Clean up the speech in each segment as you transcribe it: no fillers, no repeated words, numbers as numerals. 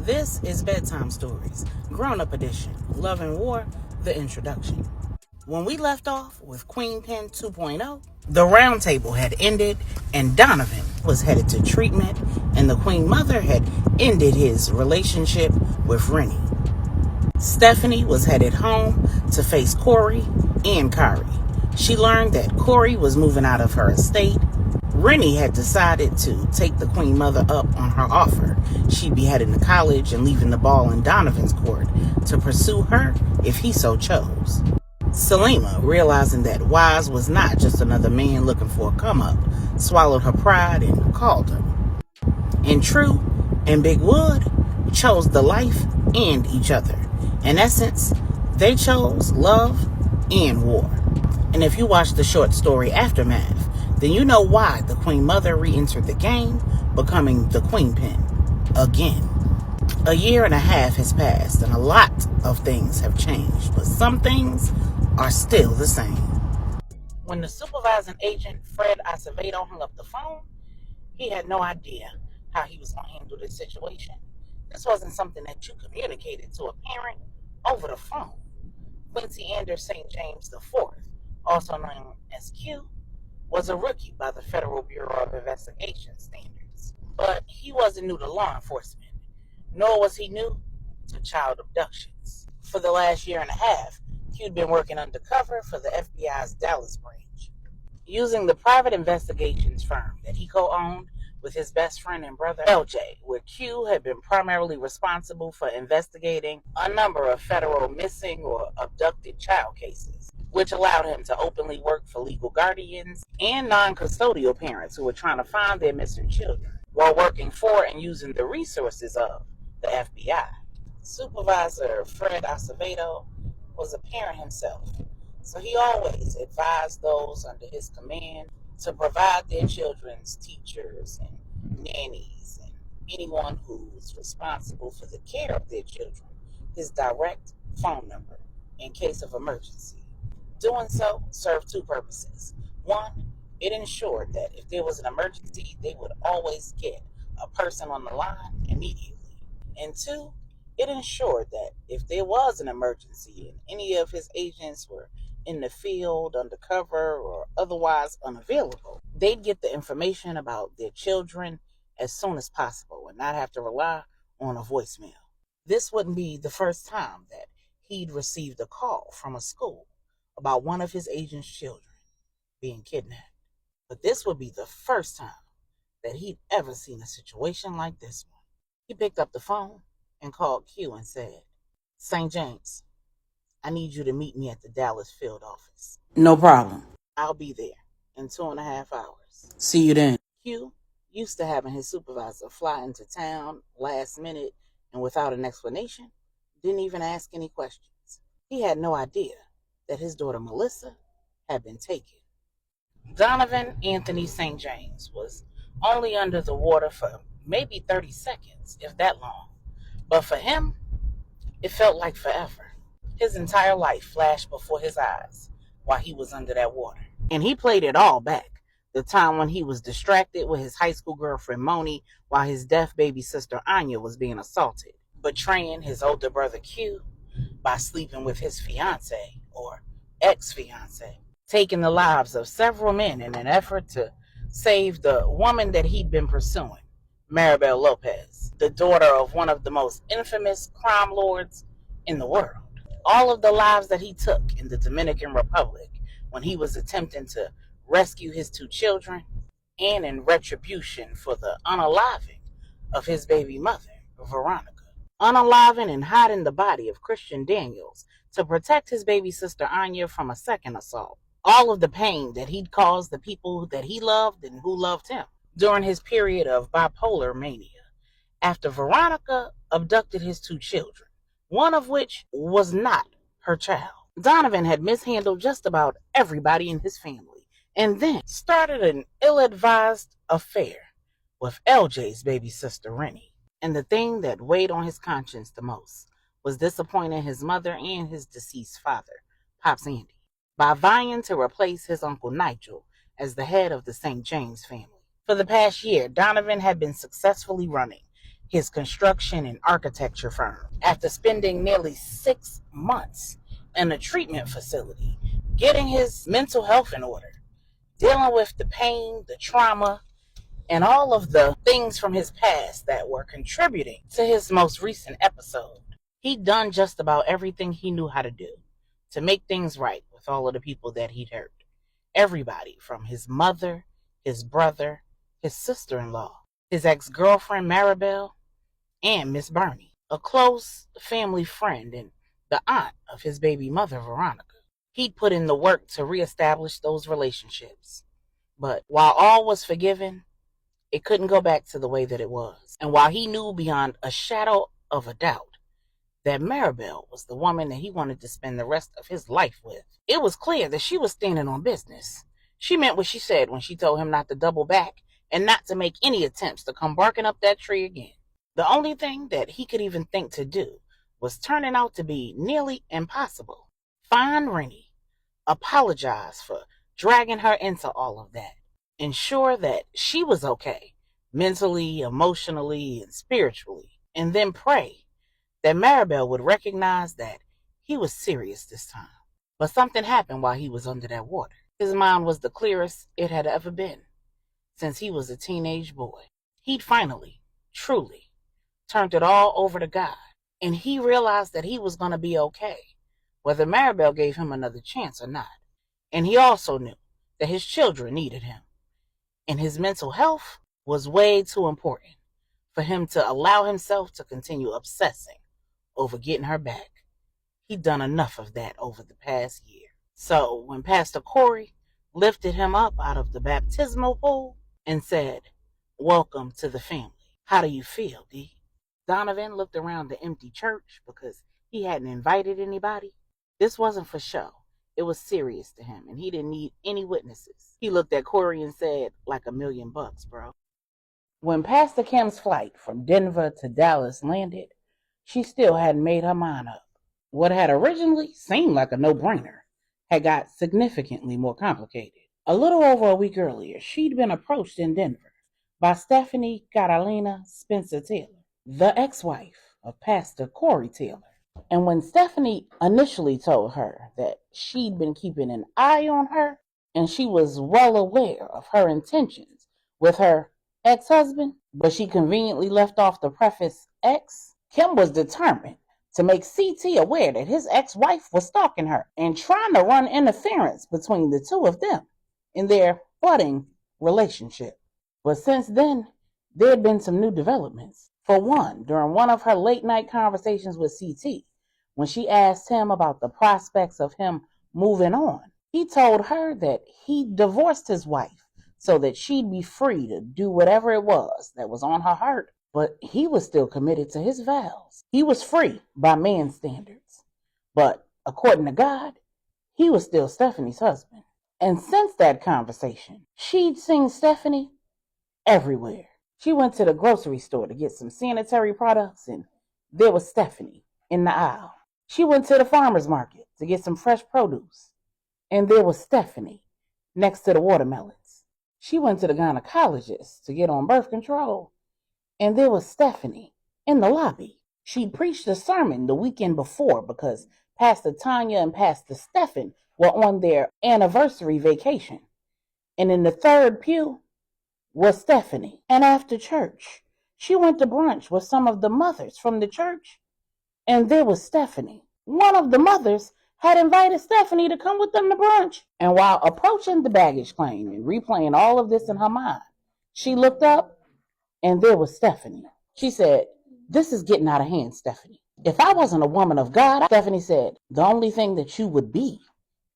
This is Bedtime Stories, Grownup Edition, Love and War, the introduction. When we left off with Queenpin 2.0, the round table had ended and Donovan was headed to treatment and the Queen Mother had ended his relationship with Rennie. Stephanie was headed home to face Corey and Kari. She learned that Corey was moving out of her estate. Rennie had decided to take the Queen Mother up on her offer. She'd be heading to college and leaving the ball in Donovan's court to pursue her if he so chose. Selima, realizing that Wise was not just another man looking for a come-up, swallowed her pride and called him. And True and Big Wood chose the life and each other. In essence, they chose love and war. And if you watch the short story Aftermath, then you know why the Queen Mother re-entered the game, becoming the Queenpin again. A year and a half has passed, and a lot of things have changed, but some things are still the same. When the supervising agent, Fred Acevedo, hung up the phone, he had no idea how he was going to handle this situation. This wasn't something that you communicated to a parent over the phone. Quincy Anders St. James IV, also known as Q, was a rookie by the Federal Bureau of Investigation standards. But he wasn't new to law enforcement, nor was he new to child abductions. For the last year and a half, Q'd been working undercover for the FBI's Dallas branch, using the private investigations firm that he co-owned with his best friend and brother LJ, where Q had been primarily responsible for investigating a number of federal missing or abducted child cases, which allowed him to openly work for legal guardians and non-custodial parents who were trying to find their missing children, while working for and using the resources of the FBI. Supervisor Fred Acevedo was a parent himself, so he always advised those under his command to provide their children's teachers and nannies and anyone who was responsible for the care of their children his direct phone number in case of emergency. Doing so served two purposes. One, it ensured that if there was an emergency, they would always get a person on the line immediately. And two, it ensured that if there was an emergency and any of his agents were in the field, undercover, or otherwise unavailable, they'd get the information about their children as soon as possible and not have to rely on a voicemail. This wouldn't be the first time that he'd received a call from a school about one of his agent's children being kidnapped. But this would be the first time that he'd ever seen a situation like this one. He picked up the phone and called Q and said, "St. James, I need you to meet me at the Dallas field office." "No problem. I'll be there in 2.5 hours. See you then." Q, used to having his supervisor fly into town last minute and without an explanation, didn't even ask any questions. He had no idea that his daughter Melissa had been taken. Donovan Anthony St. James was only under the water for maybe 30 seconds, if that long. But for him, it felt like forever. His entire life flashed before his eyes while he was under that water. And he played it all back. The time when he was distracted with his high school girlfriend Moni while his deaf baby sister Anya was being assaulted, betraying his older brother Q by sleeping with his fiance or ex-fiance, taking the lives of several men in an effort to save the woman that he'd been pursuing, Maribel Lopez, the daughter of one of the most infamous crime lords in the world. All of the lives that he took in the Dominican Republic when he was attempting to rescue his two children, and in retribution for the unaliving of his baby mother, Veronica. Unaliving and hiding the body of Christian Daniels to protect his baby sister Anya from a second assault. All of the pain that he'd caused the people that he loved and who loved him during his period of bipolar mania, after Veronica abducted his two children, one of which was not her child. Donovan had mishandled just about everybody in his family, and then started an ill-advised affair with LJ's baby sister Rennie. And the thing that weighed on his conscience the most was disappointing his mother and his deceased father, Pops Andy, by vying to replace his Uncle Nigel as the head of the St. James family. For the past year, Donovan had been successfully running his construction and architecture firm. After spending nearly 6 months in a treatment facility, getting his mental health in order, dealing with the pain, the trauma, and all of the things from his past that were contributing to his most recent episode. He'd done just about everything he knew how to do to make things right with all of the people that he'd hurt. Everybody from his mother, his brother, his sister-in-law, his ex-girlfriend Maribel, and Miss Bernie, a close family friend and the aunt of his baby mother, Veronica. He'd put in the work to reestablish those relationships. But while all was forgiven, it couldn't go back to the way that it was. And while he knew beyond a shadow of a doubt that Maribel was the woman that he wanted to spend the rest of his life with, it was clear that she was standing on business. She meant what she said when she told him not to double back and not to make any attempts to come barking up that tree again. The only thing that he could even think to do was turning out to be nearly impossible. Find Rennie, apologize for dragging her into all of that, ensure that she was okay, mentally, emotionally, and spiritually, and then pray that Maribel would recognize that he was serious this time. But something happened while he was under that water. His mind was the clearest it had ever been since he was a teenage boy. He'd finally, truly, turned it all over to God, and he realized that he was going to be okay, whether Maribel gave him another chance or not. And he also knew that his children needed him, and his mental health was way too important for him to allow himself to continue obsessing over getting her back. He'd done enough of that over the past year. So when Pastor Corey lifted him up out of the baptismal pool and said, "Welcome to the family. How do you feel, D?" Donovan looked around the empty church because he hadn't invited anybody. This wasn't for show. It was serious to him, and he didn't need any witnesses. He looked at Corey and said, "Like $1,000,000, bro." When Pastor Kim's flight from Denver to Dallas landed, she still hadn't made her mind up. What had originally seemed like a no-brainer had got significantly more complicated. A little over a week earlier, she'd been approached in Denver by Stephanie Catalina Spencer Taylor, the ex-wife of Pastor Corey Taylor. And when Stephanie initially told her that she'd been keeping an eye on her and she was well aware of her intentions with her ex-husband, but she conveniently left off the preface ex, Kim was determined to make CT aware that his ex-wife was stalking her and trying to run interference between the two of them in their budding relationship. But since then, there had been some new developments. For one, during one of her late-night conversations with CT, when she asked him about the prospects of him moving on, he told her that he divorced his wife so that she'd be free to do whatever it was that was on her heart. But he was still committed to his vows. He was free by man's standards. But according to God, he was still Stephanie's husband. And since that conversation, she'd seen Stephanie everywhere. She went to the grocery store to get some sanitary products, and there was Stephanie in the aisle. She went to the farmer's market to get some fresh produce, and there was Stephanie next to the watermelons. She went to the gynecologist to get on birth control, and there was Stephanie in the lobby. She preached a sermon the weekend before because Pastor Tanya and Pastor Stephen were on their anniversary vacation. And in the third pew was Stephanie. And after church, she went to brunch with some of the mothers from the church, and there was Stephanie. One of the mothers had invited Stephanie to come with them to brunch. And while approaching the baggage claim and replaying all of this in her mind, she looked up, and there was Stephanie. She said, "This is getting out of hand, Stephanie. If I wasn't a woman of God," Stephanie said, "the only thing that you would be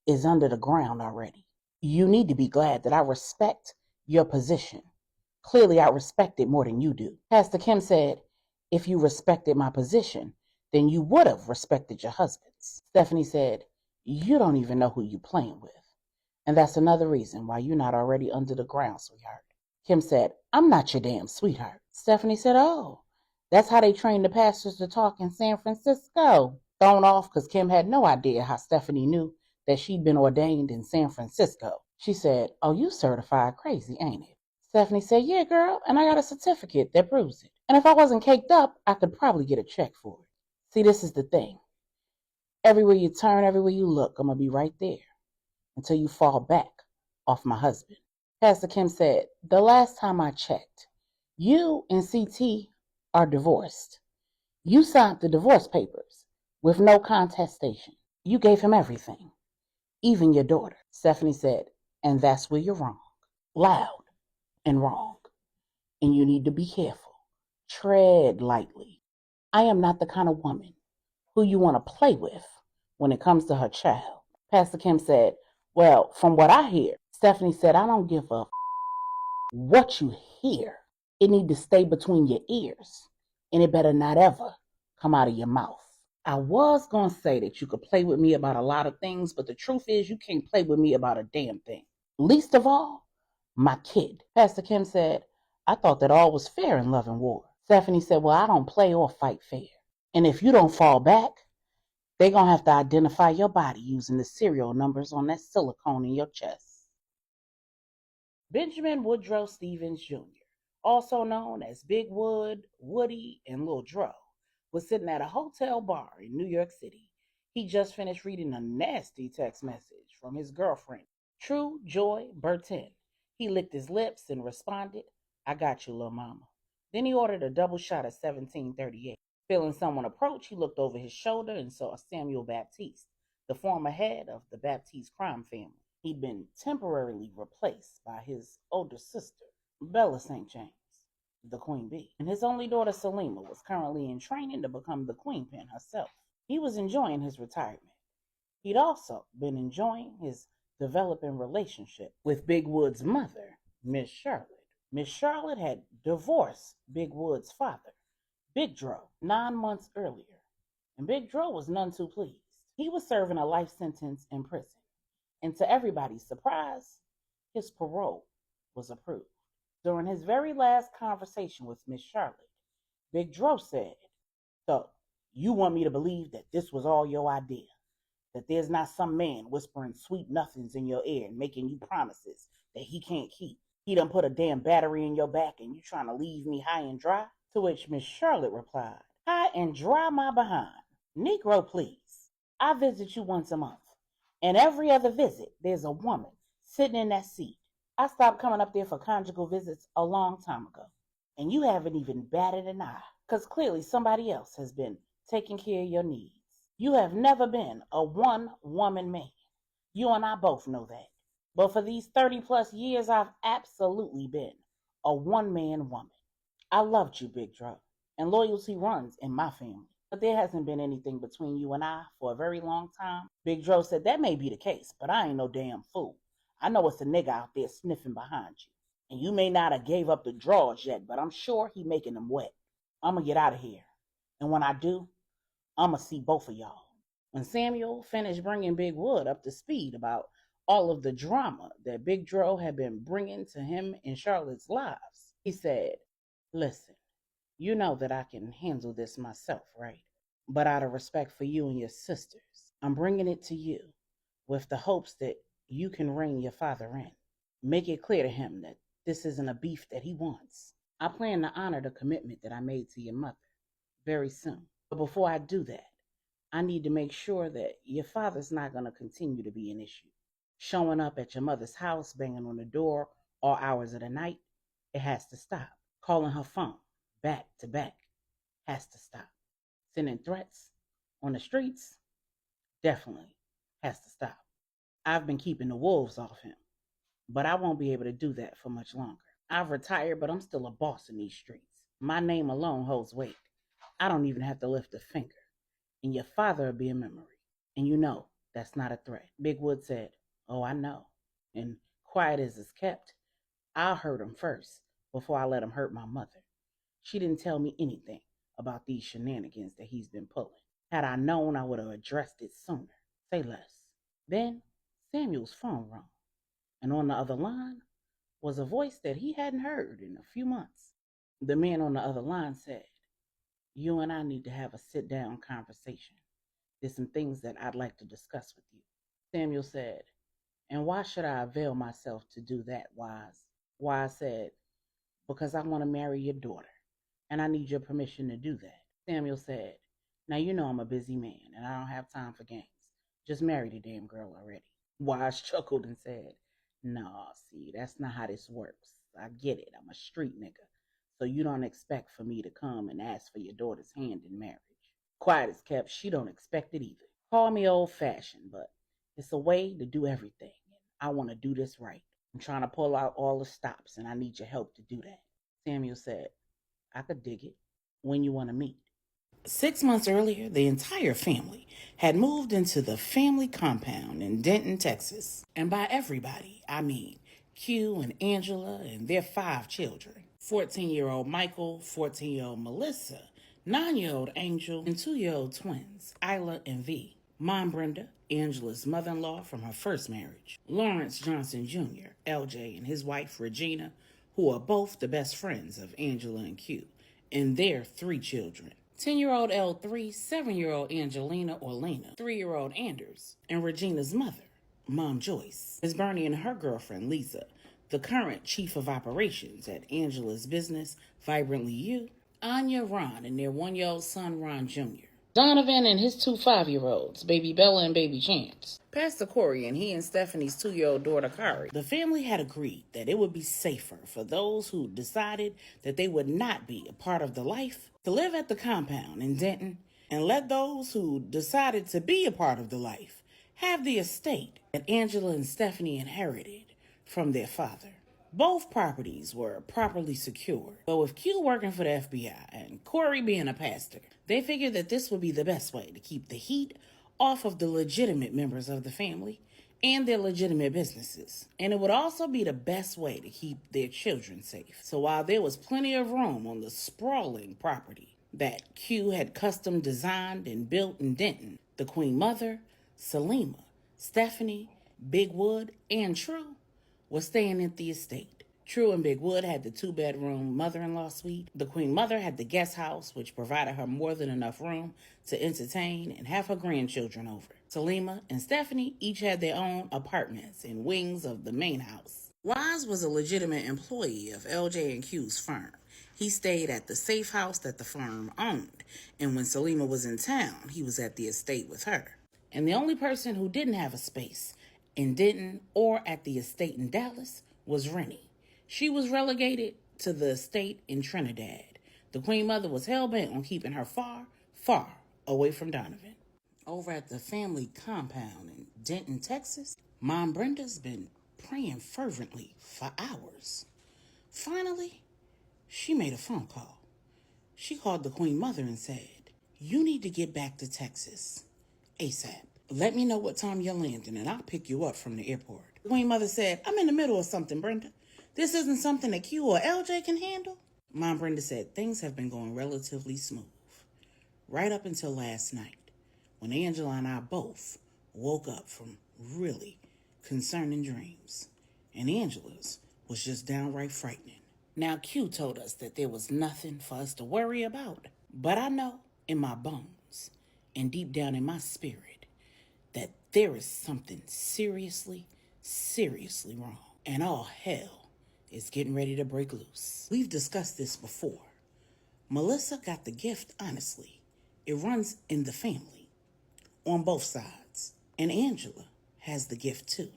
is under the ground already. You need to be glad that I respect your position. Clearly, I respect it more than you do." Pastor Kim said, "If you respected my position, then you would have respected your husband's." Stephanie said, "You don't even know who you're playing with. And that's another reason why you're not already under the ground, sweetheart." Kim said, "I'm not your damn sweetheart." Stephanie said, "Oh, that's how they train the pastors to talk in San Francisco." Thrown off because Kim had no idea how Stephanie knew that she'd been ordained in San Francisco. She said, "Oh, you certified crazy, ain't it?" Stephanie said, "Yeah, girl, and I got a certificate that proves it." And if I wasn't caked up, I could probably get a check for it. See, this is the thing. Everywhere you turn, everywhere you look, I'm going to be right there until you fall back off my husband. Pastor Kim said, the last time I checked, you and CT are divorced. You signed the divorce papers with no contestation. You gave him everything, even your daughter. Stephanie said, and that's where you're wrong. Loud and wrong. And you need to be careful. Tread lightly. I am not the kind of woman who you want to play with when it comes to her child. Pastor Kim said, well, from what I hear, Stephanie said, I don't give a what you hear. It need to stay between your ears, and it better not ever come out of your mouth. I was going to say that you could play with me about a lot of things, but the truth is you can't play with me about a damn thing. Least of all, my kid. Pastor Kim said, I thought that all was fair in love and war. Stephanie said, well, I don't play or fight fair. And if you don't fall back, they're going to have to identify your body using the serial numbers on that silicone in your chest. Benjamin Woodrow Stevens Jr., also known as Big Wood, Woody, and Lil Dro, was sitting at a hotel bar in New York City. He just finished reading a nasty text message from his girlfriend, True Joy Burton. He licked his lips and responded, I got you, little mama. Then he ordered a double shot of 1738. Feeling someone approach, he looked over his shoulder and saw Samuel Baptiste, the former head of the Baptiste crime family. He'd been temporarily replaced by his older sister, Bella St. James, the Queen Bee, and his only daughter Selima was currently in training to become the Queenpin herself. He was enjoying his retirement. He'd also been enjoying his developing relationship with Big Wood's mother, Miss Charlotte. Miss Charlotte had divorced Big Wood's father, Big Dro, 9 months earlier, and Big Dro was none too pleased. He was serving a life sentence in prison, and to everybody's surprise, his parole was approved. During his very last conversation with Miss Charlotte, Big Dro said, so, you want me to believe that this was all your idea? That there's not some man whispering sweet nothings in your ear and making you promises that he can't keep? He done put a damn battery in your back and you trying to leave me high and dry? To which Miss Charlotte replied, high and dry my behind. Negro, please. I visit you once a month. And every other visit, there's a woman sitting in that seat. I stopped coming up there for conjugal visits a long time ago. And you haven't even batted an eye, because clearly somebody else has been taking care of your needs. You have never been a one-woman man. You and I both know that. But for these 30 plus years, I've absolutely been a one-man woman. I loved you, Big Dro, and loyalty runs in my family. But there hasn't been anything between you and I for a very long time. Big Dro said, that may be the case, but I ain't no damn fool. I know it's a nigga out there sniffing behind you. And you may not have gave up the drawers yet, but I'm sure he making them wet. I'm gonna get out of here. And when I do, I'm gonna see both of y'all. When Samuel finished bringing Big Wood up to speed about all of the drama that Big Dro had been bringing to him in Charlotte's lives, he said, listen, you know that I can handle this myself, right? But out of respect for you and your sisters, I'm bringing it to you with the hopes that you can rein your father in. Make it clear to him that this isn't a beef that he wants. I plan to honor the commitment that I made to your mother very soon. But before I do that, I need to make sure that your father's not going to continue to be an issue. Showing up at your mother's house, banging on the door all hours of the night, it has to stop. Calling her phone back to back has to stop. Sending threats on the streets definitely has to stop. I've been keeping the wolves off him, but I won't be able to do that for much longer. I've retired, but I'm still a boss in these streets. My name alone holds weight. I don't even have to lift a finger, and your father will be a memory. And you know that's not a threat. Big Wood said, oh, I know. And quiet as it's kept, I'll hurt him first before I let him hurt my mother. She didn't tell me anything about these shenanigans that he's been pulling. Had I known, I would have addressed it sooner. Say less. Then Samuel's phone rang, and on the other line was a voice that he hadn't heard in a few months. The man on the other line said, you and I need to have a sit-down conversation. There's some things that I'd like to discuss with you. Samuel said, and why should I avail myself to do that, Wise? Wise said, because I want to marry your daughter. and I need your permission to do that. Samuel said, now you know I'm a busy man and I don't have time for games. Just marry the damn girl already. Wise chuckled and said, nah, see, that's not how this works. I get it. I'm a street nigga. So you don't expect for me to come and ask for your daughter's hand in marriage. Quiet as kept, she don't expect it either. Call me old fashioned, but it's a way to do everything. And I want to do this right. I'm trying to pull out all the stops and I need your help to do that. Samuel said, I could dig it. When you want to meet? 6 months earlier, the entire family had moved into the family compound in Denton, Texas. And by everybody, I mean Q and Angela and their 5 children. 14-year-old Michael, 14-year-old Melissa, 9-year-old Angel, and 2-year-old twins, Isla and V. Mom Brenda, Angela's mother-in-law from her first marriage. Lawrence Johnson Jr., LJ, and his wife Regina, who are both the best friends of Angela and Q, and their 3 children. 10-year-old L3, 7-year-old Angelina or Lena, 3-year-old Anders, and Regina's mother, Mom Joyce. Miss Bernie and her girlfriend Lisa, the current chief of operations at Angela's business, Vibrantly You, Anya, Ron, and their 1-year-old son, Ron Jr. Donovan and his 2 5-year-olds, Baby Bella and Baby Chance. Pastor Corey and he and Stephanie's 2-year-old daughter, Kari. The family had agreed that it would be safer for those who decided that they would not be a part of the life to live at the compound in Denton, and let those who decided to be a part of the life have the estate that Angela and Stephanie inherited from their father. Both properties were properly secured, but with Q working for the FBI and Corey being a pastor, they figured that this would be the best way to keep the heat off of the legitimate members of the family and their legitimate businesses. And it would also be the best way to keep their children safe. So while there was plenty of room on the sprawling property that Q had custom designed and built in Denton, the Queen Mother, Selima, Stephanie, Big Wood, and True was staying at the estate. True and Big Wood had the 2-bedroom mother-in-law suite. The Queen Mother had the guest house, which provided her more than enough room to entertain and have her grandchildren over. Selima and Stephanie each had their own apartments in wings of the main house. Wise was a legitimate employee of LJ and Q's firm. He stayed at the safe house that the firm owned, and when Selima was in town, he was at the estate with her. And the only person who didn't have a space in Denton or at the estate in Dallas was Rennie. She was relegated to the estate in Trinidad. The Queen Mother was hell-bent on keeping her far, far away from Donovan. Over at the family compound in Denton, Texas, Mom Brenda's been praying fervently for hours. Finally, she made a phone call. She called the Queen Mother and said, you need to get back to Texas ASAP. Let me know what time you're landing and I'll pick you up from the airport. The Queen Mother said, I'm in the middle of something, Brenda. This isn't something that Q or LJ can handle. Mom Brenda said things have been going relatively smooth. Right up until last night, when Angela and I both woke up from really concerning dreams. And Angela's was just downright frightening. Now Q told us that there was nothing for us to worry about. But I know in my bones and deep down in my spirit that there is something seriously, seriously wrong. And all hell is getting ready to break loose. We've discussed this before. Melissa got the gift, honestly. It runs in the family, on both sides. And Angela has the gift too.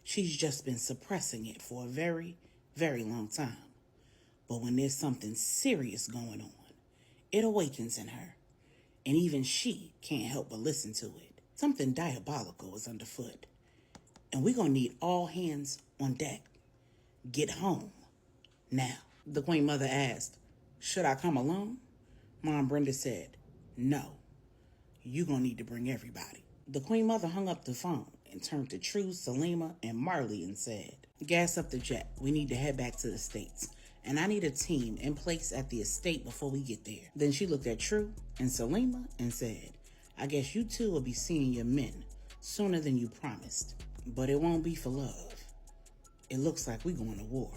She's just been suppressing it for a very, very long time. But when there's something serious going on, it awakens in her. And even she can't help but listen to it. Something diabolical is underfoot. And we're going to need all hands on deck. Get home now. The Queen Mother asked, should I come alone? Mom Brenda said, no. You're going to need to bring everybody. The Queen Mother hung up the phone and turned to True, Selima, and Marley and said, gas up the jet. We need to head back to the States. And I need a team in place at the estate before we get there. Then she looked at True and Selima and said, I guess you two will be seeing your men sooner than you promised. But it won't be for love. It looks like we're going to war.